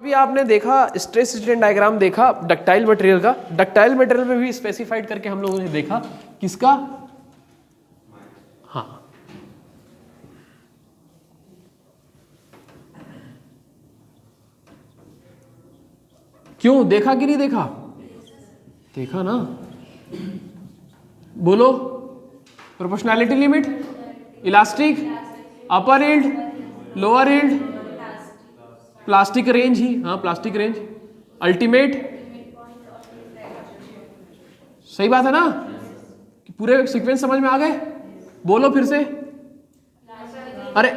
अभी आपने देखा स्ट्रेस स्ट्रेन डायग्राम देखा डक्टाइल मटेरियल का। डक्टाइल मटेरियल में भी स्पेसिफाइड करके हम लोगों ने देखा किसका, हाँ क्यों देखा कि नहीं देखा, देखा ना, बोलो। Proportionality limit, elastic, upper yield, lower yield, plastic range ही, हाँ प्लास्टिक रेंज, अल्टीमेट, सही बात है ना। पूरे सीक्वेंस समझ में आ गए, बोलो फिर से। अरे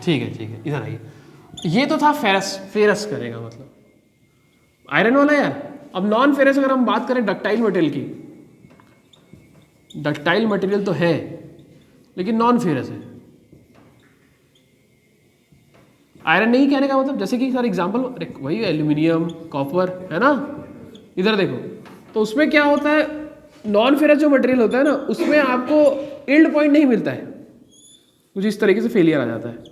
ठीक है इधर आइए। ये तो था फेरस, फेरस करेगा मतलब आयरन वाला यार। अब नॉन फेरस अगर हम बात करें डक्टाइल मटेरियल की, डक्टाइल मटेरियल तो है लेकिन नॉन फेरस है। आयरन नहीं कहने का मतलब, जैसे कि सर एग्जांपल वही एल्यूमिनियम, कॉपर है ना, इधर देखो तो उसमें क्या होता है, नॉन फेरस जो मटेरियल होता है ना उसमें आपको यील्ड पॉइंट नहीं मिलता है, कुछ इस तरीके से फेलियर आ जाता है,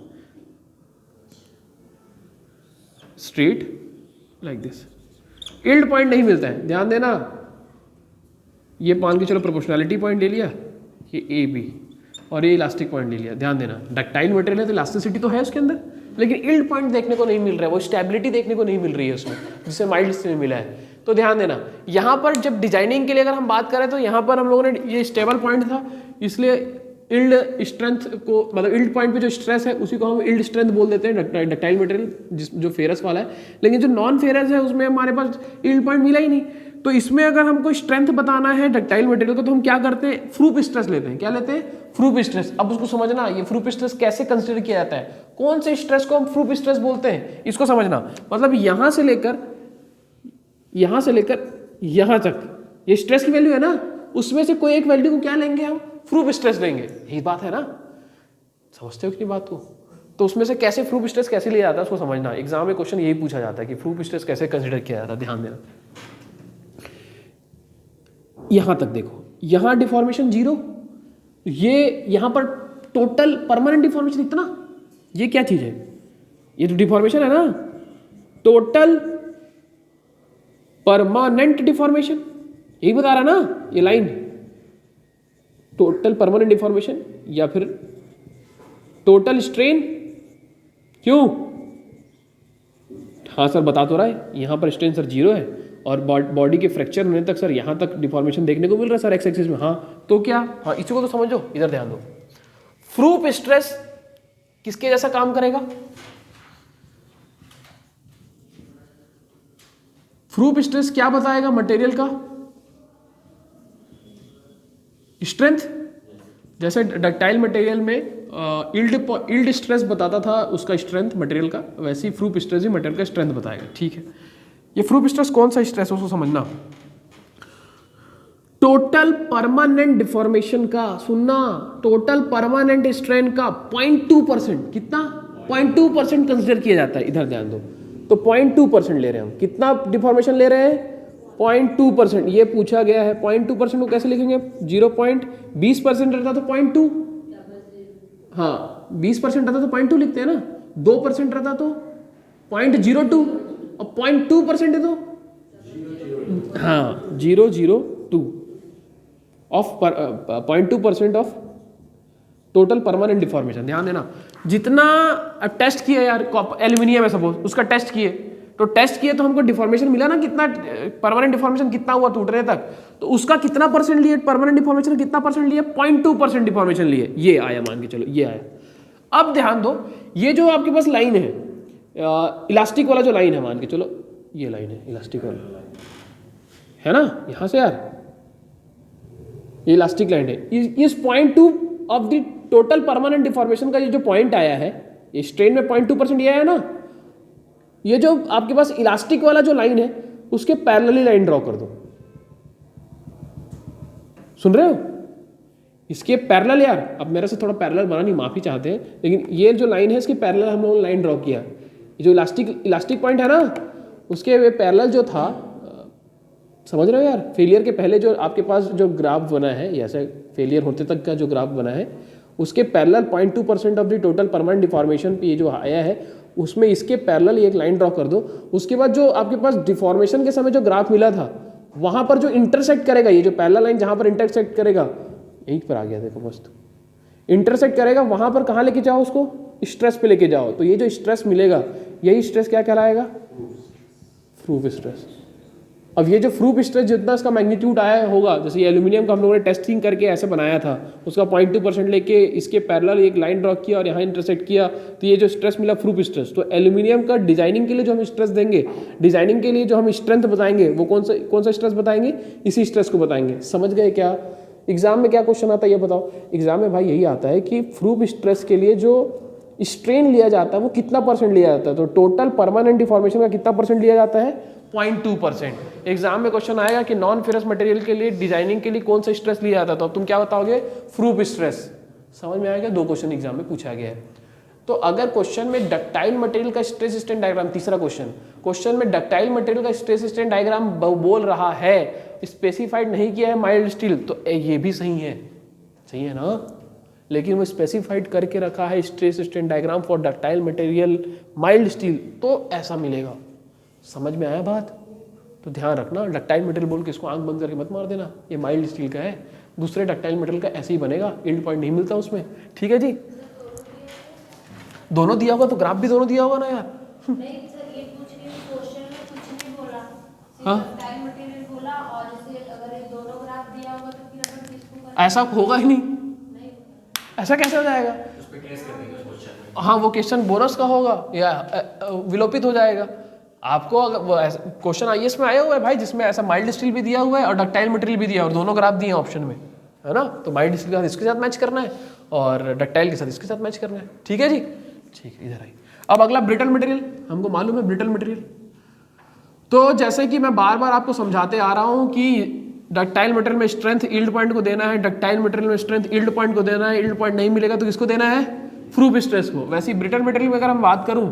straight like this, yield point नहीं मिलता है। ध्यान देना, ये मान के चलो प्रोपोर्शनैलिटी पॉइंट ले लिया, ये ए बी, और ये इलास्टिक पॉइंट ले लिया। ध्यान देना डक्टाइल मटेरियल है तो इलास्टिसिटी तो है उसके अंदर, लेकिन यील्ड पॉइंट देखने को नहीं मिल रहा है, वो स्टेबिलिटी देखने को नहीं मिल रही है उसमें, जिससे माइल्ड में मिला है। तो ध्यान देना यहाँ पर जब डिजाइनिंग के लिए अगर हम बात करें तो यहाँ पर हम लोगों ने ये स्टेबल पॉइंट था, इसलिए यील्ड स्ट्रेंथ को मतलब यील्ड पॉइंट पे जो स्ट्रेस है उसी को हम यील्ड स्ट्रेंथ बोल देते हैं डक्टाइल मटेरियल जो फेरस वाला है। लेकिन जो नॉन फेरस है उसमें हमारे पास यील्ड पॉइंट मिला ही नहीं। तो इसमें अगर हमको स्ट्रेंथ बताना है डक्टाइल मटेरियल को तो हम क्या करते हैं, फ्रूप स्ट्रेस लेते हैं। क्या लेते हैं, फ्रूप स्ट्रेस। अब उसको समझना, ये फ्रूप स्ट्रेस कैसे कंसिडर किया जाता है, कौन से स्ट्रेस को हम फ्रूप स्ट्रेस बोलते हैं, इसको समझना। मतलब यहां से लेकर यहां तक ये स्ट्रेस की वैल्यू है ना, उसमें से कोई एक वैल्यू को क्या लेंगे हम, फ्रूप स्ट्रेस लेंगे। यही बात है ना, समझते हो कि बात को। तो उसमें से कैसे फ्रूप स्ट्रेस कैसे लिया जाता है उसको समझना। एग्जाम में क्वेश्चन यही पूछा जाता है कि फ्रूप स्ट्रेस कैसे कंसिडर किया जाता है। ध्यान देना, यहां तक देखो, यहां डिफॉर्मेशन 0, ये यहां पर टोटल परमानेंट डिफॉर्मेशन इतना, ये क्या चीज है, ये तो डिफॉर्मेशन है ना, टोटल परमानेंट डिफॉर्मेशन, यही बता रहा ना ये लाइन, टोटल परमानेंट डिफॉर्मेशन या फिर टोटल स्ट्रेन। क्यों, हाँ सर बता तो रहा है, यहां पर स्ट्रेन सर 0 है और बॉडी के फ्रैक्चर होने तक सर यहां तक डिफॉर्मेशन देखने को मिल रहा है सर एक्स एक्सिस में। हाँ तो क्या, हाँ इसी को तो समझो, इधर ध्यान दो। फ्रूप स्ट्रेस किसके जैसा काम करेगा, फ्रूप स्ट्रेस क्या बताएगा मटेरियल का स्ट्रेंथ। जैसे डक्टाइल मटेरियल में यील्ड स्ट्रेस बताता था उसका स्ट्रेंथ मटेरियल का, वैसे ही फ्रूप स्ट्रेस भी मटेरियल का स्ट्रेंथ बताएगा। ठीक है, ये फ्रूप स्ट्रेस कौन सा स्ट्रेस है उसको समझना। टोटल परमानेंट डिफॉर्मेशन का, सुनना, टोटल परमानेंट स्ट्रेन का 0.2%, कितना 0.2% कंसिडर किया जाता है। इधर ध्यान दो, तो 0.2% ले रहे हैं हम, कितना डिफॉर्मेशन ले रहे हैं 0.2%, ये पूछा गया है। 0.2% को कैसे लिखेंगे, 0.20% रहता तो 0.2, हाँ 20% रहता तो 0.2 लिखते हैं ना, 2% रहता तो 0.02 और 0.2% है तो हाँ 0.02 of 0.2% of total permanent deformation. ध्यान देना, जितना अब टेस्ट किए यार, एल्यूमिनियम है सपोज, उसका टेस्ट किए तो तो हमको डिफॉर्मेशन मिला ना, कितना परमानेंट डिफॉर्मेशन कितना हुआ टूटने तक, तो उसका कितना परसेंट लिए परमानेंट डिफॉर्मेशन, कितना परसेंट लिए 0.2% डिफॉर्मेशन लिए, ये आया मान के चलो, ये आया। अब ध्यान दो, ये जो आपके पास लाइन है इलास्टिक वाला जो लाइन है, मान के चलो ये लाइन है इलास्टिक वाला, है ना, यहां से यार ये इलास्टिक लाइन है, इस 0.2 of the total permanent deformation का ये जो पॉइंट आया है, ये स्ट्रेन में 0.2% ये आया ना, ये जो आपके पास इलास्टिक वाला जो लाइन है उसके पैरेलली लाइन ड्रॉ कर दो। सुन रहे हो, इसके पैरेलल यार, अब मेरे से थोड़ा पैरेलल बना नहीं, माफी चाहते हैं, लेकिन ये जो लाइन है इसके पैरेलल हम लोगों ने लाइन ड्रॉ किया। ये जो इलास्टिक पॉइंट है ना, उसके पैरेलल जो था समझ रहे हो यार? फेलियर के पहले जो आपके पास जो ग्राफ बना है, या ऐसे फेलियर होते तक का जो ग्राफ बना है, उसके parallel 0.2% of the total permanent deformation पे ये जो आया है, उसमें इसके पैरेलल एक लाइन ड्रॉ कर दो। उसके बाद जो आपके पास डिफॉर्मेशन के समय जो ग्राफ मिला था, वहां पर जो इंटरसेक्ट करेगा, ये जो पैरेलल लाइन जहां पर इंटरसेक्ट करेगा, यहीं पर आ गया देखो मस्त, इंटरसेक्ट करेगा, वहां पर कहाँ लेके जाओ उसको, स्ट्रेस पे लेके जाओ। तो ये जो स्ट्रेस मिलेगा, यही स्ट्रेस क्या कहलाएगा? Proof stress. अब ये जो प्रूफ स्ट्रेस जितना इसका मैग्नीट्यूड आया होगा, जैसे ये एल्यूमिनियम का हम लोगों ने टेस्टिंग करके ऐसे बनाया था, उसका 0.2% लेके इसके पैरेलल एक लाइन ड्रॉ किया और यहाँ इंटरसेक्ट किया, तो ये जो स्ट्रेस मिला प्रूफ स्ट्रेस। तो एल्यूमिनियम का डिजाइनिंग के लिए जो हम स्ट्रेस देंगे, डिजाइनिंग के लिए जो हम स्ट्रेंथ बताएंगे, वो कौन सा स्ट्रेस बताएंगे? इसी स्ट्रेस को बताएंगे। समझ गए क्या? एग्जाम में क्या क्वेश्चन आता है ये बताओ? एग्जाम में भाई यही आता है कि प्रूफ स्ट्रेस के लिए जो स्ट्रेन लिया जाता है वो कितना % लिया जाता है। तो टोटल परमानेंट डिफॉर्मेशन का कितना % लिया जाता है? 0.2%। एग्जाम में क्वेश्चन आएगा कि नॉन फेरस मटेरियल के लिए डिजाइनिंग के लिए कौन सा स्ट्रेस लिया जाता है, तो अब तुम क्या बताओगे? Proof stress. समझ में आएगा? 2 क्वेश्चन एग्जाम में पूछा गया है। तो अगर क्वेश्चन में डक्टाइल मटेरियल का स्ट्रेस स्ट्रेन डायग्राम, तीसरा क्वेश्चन में डक्टाइल मटेरियल का स्ट्रेस स्ट्रेन डायग्राम बोल रहा है, स्पेसिफाइड नहीं किया है माइल्ड स्टील, तो ये भी सही है, सही है ना? लेकिन वो स्पेसिफाइड करके रखा है stress strain diagram for ductile material mild steel, तो ऐसा मिलेगा। समझ में आया बात? तो ध्यान रखना, डक्टाइल मटेरियल बोल के इसको आंख बंद करके मत मार देना, ये माइल्ड स्टील का है। दूसरे डक्टाइल मटेरियल का ऐसे ही बनेगा, यील्ड पॉइंट नहीं मिलता उसमें। ठीक है जी, दोनों दिया होगा तो ग्राफ भी दोनों दिया होगा ना यार। नहीं सर, ये पूछ रही हूँ, क्वेश्चन में कुछ नहीं बोला, हाँ, डक्टाइल मटेरियल बोला, और जैसे अगर ये दोनों ग्राफ दिया होगा तो फिर अपन किसको करें? ऐसा होगा ही नहीं, ऐसा कैसे हो जाएगा? हाँ, वो क्वेश्चन बोनस का होगा या विलोपित हो जाएगा। आपको अगर क्वेश्चन आईएएस में आया हुआ है भाई, जिसमें ऐसा माइल्ड स्टील भी दिया हुआ है और डक्टाइल मटेरियल भी दिया, और दोनों ग्राफ दिए हैं ऑप्शन में, है ना? तो माइल्ड स्टील के साथ इसके साथ मैच करना है और डक्टाइल के साथ इसके साथ मैच करना है। ठीक है जी, ठीक है, इधर आइए। अब अगला ब्रिटल मटेरियल, हमको मालूम है ब्रिटल मटेरियल। तो जैसे कि मैं बार बार आपको समझाते आ रहा हूँ कि डक्टाइल मटेरियल में स्ट्रेंथ यील्ड पॉइंट को देना है, डक्टाइल मटेरियल में स्ट्रेंथ यील्ड पॉइंट को देना है, यील्ड पॉइंट नहीं मिलेगा तो किसको देना है? प्रूफ स्ट्रेस को। वैसे ही ब्रिटल मटेरियल में अगर हम बात करूं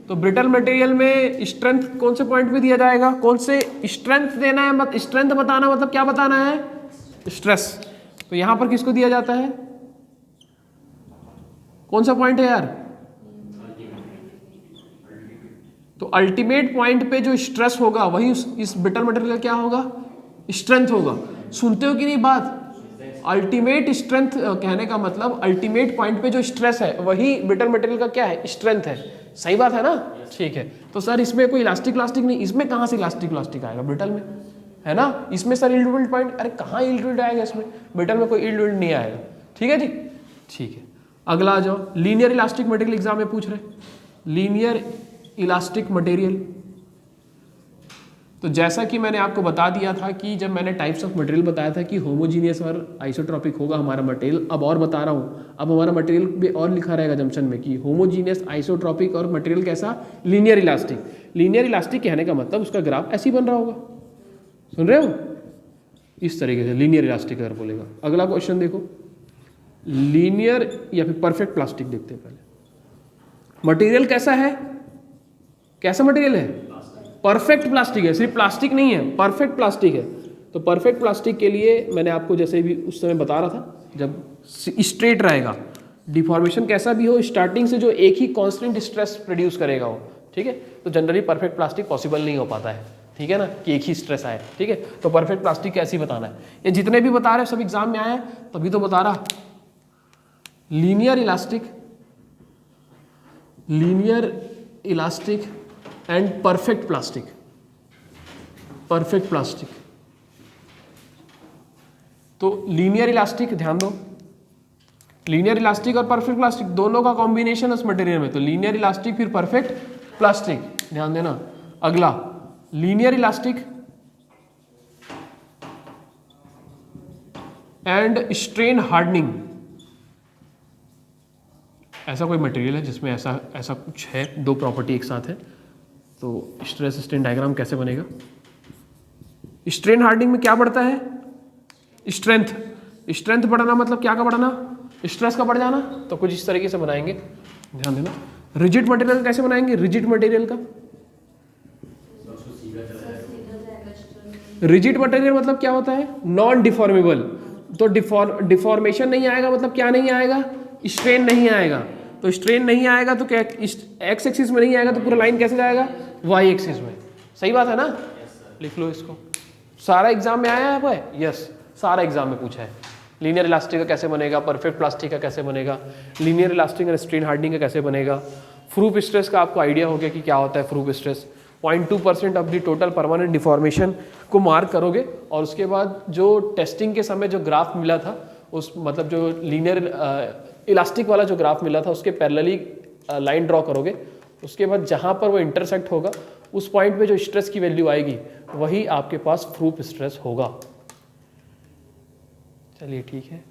तो ब्रिटल मटेरियल में स्ट्रेंथ कौन से पॉइंट पे दिया जाएगा? कौन से स्ट्रेंथ देना है? स्ट्रेंथ बताना मतलब क्या बताना है? स्ट्रेस। तो यहां पर किसको दिया जाता है? कौन सा पॉइंट है यार? तो अल्टीमेट पॉइंट पे जो स्ट्रेस होगा वही इस ब्रिटल मटेरियल का क्या होगा? स्ट्रेंथ होगा। सुनते हो कि नहीं बात? अल्टीमेट स्ट्रेंथ कहने का मतलब अल्टीमेट पॉइंट पे जो स्ट्रेस है वही ब्रिटल मटेरियल का क्या है? स्ट्रेंथ है। सही बात है ना? ठीक है। तो सर इसमें कोई इलास्टिक नहीं, इसमें कहाँ से इलास्टिक आएगा? ब्रिटल में, है ना? इसमें सर यील्ड विल्ड पॉइंट, अरे कहाँ यील्ड विल्ड आएगा इसमें? ब्रिटल में कोई यील्ड विल्ड नहीं आएगा। ठीक है जी, ठीक है। अगला आ जाओ, लीनियर इलास्टिक मटेरियल एग्जाम में पूछ रहे। लीनियर इलास्टिक मटेरियल, तो जैसा कि मैंने आपको बता दिया था कि जब मैंने टाइप्स ऑफ मटेरियल बताया था कि होमोजीनियस और आइसोट्रॉपिक होगा हमारा मटेरियल, अब और बता रहा हूँ, अब हमारा मटेरियल भी और लिखा रहेगा जंक्शन में कि होमोजीनियस, आइसोट्रॉपिक और मटेरियल कैसा? Linear elastic. लीनियर इलास्टिक कहने का मतलब उसका ग्राफ ऐसे ही बन रहा होगा, सुन रहे हो? इस तरीके से लीनियर इलास्टिक अगर बोलेगा। अगला क्वेश्चन देखो, लीनियर या फिर परफेक्ट प्लास्टिक देखते हैं पहले। मटेरियल कैसा है? कैसा मटेरियल है? परफेक्ट प्लास्टिक है, सिर्फ प्लास्टिक नहीं है, परफेक्ट प्लास्टिक है। तो परफेक्ट प्लास्टिक के लिए मैंने आपको जैसे भी उस समय बता रहा था, जब स्ट्रेट रहेगा, डिफॉर्मेशन कैसा भी हो, स्टार्टिंग से जो एक ही कांस्टेंट स्ट्रेस प्रोड्यूस करेगा वो, ठीक है? तो जनरली परफेक्ट प्लास्टिक पॉसिबल नहीं हो पाता है, ठीक है ना, कि एक ही स्ट्रेस आए। ठीक है, तो परफेक्ट प्लास्टिक कैसे बताना है? ये जितने भी बता रहे सब एग्जाम में आए तभी तो बता रहा। Linear elastic and perfect plastic. तो लीनियर इलास्टिक ध्यान दो, लीनियर इलास्टिक और परफेक्ट प्लास्टिक दोनों का कॉम्बिनेशन उस मटेरियल में, तो लीनियर इलास्टिक फिर परफेक्ट प्लास्टिक, ध्यान देना। अगला linear elastic and strain hardening. ऐसा कोई मटेरियल है जिसमें ऐसा कुछ है, दो प्रॉपर्टी एक साथ है, तो स्ट्रेस स्ट्रेन डायग्राम कैसे बनेगा? स्ट्रेन हार्डनिंग में क्या बढ़ता है? स्ट्रेंथ बढ़ाना मतलब क्या का बढ़ाना? स्ट्रेस का बढ़ जाना। तो कुछ इस तरीके से बनाएंगे, ध्यान देना। रिजिड मटेरियल कैसे बनाएंगे? रिजिड मटेरियल का रिजिड मटेरियल मतलब क्या होता है? Non deformable. तो डिफॉर्मेशन नहीं आएगा मतलब क्या नहीं आएगा? स्ट्रेन नहीं आएगा। तो स्ट्रेन नहीं आएगा तो क्या एक्स एक्सिस में नहीं आएगा तो पूरा लाइन कैसे जाएगा? वाई एक्सिस में। सही बात है ना? लिख लो इसको। सारा एग्जाम में आया है आपको? यस, सारा एग्जाम में पूछा है। लीनियर इलास्टिक का कैसे बनेगा, परफेक्ट प्लास्टिक का कैसे बनेगा, linear elastic and strain hardening का कैसे बनेगा, फ्रूफ स्ट्रेस का आपको आइडिया हो गया कि क्या होता है proof stress. 0.2% of the total permanent deformation को मार्क करोगे और उसके बाद जो टेस्टिंग के समय जो ग्राफ मिला था उस मतलब जो लीनियर इलास्टिक वाला जो ग्राफ मिला था उसके पैरेलली लाइन ड्रॉ करोगे। उसके बाद जहाँ पर वो इंटरसेक्ट होगा उस पॉइंट पे जो स्ट्रेस की वैल्यू आएगी वही आपके पास प्रूफ स्ट्रेस होगा। चलिए ठीक है।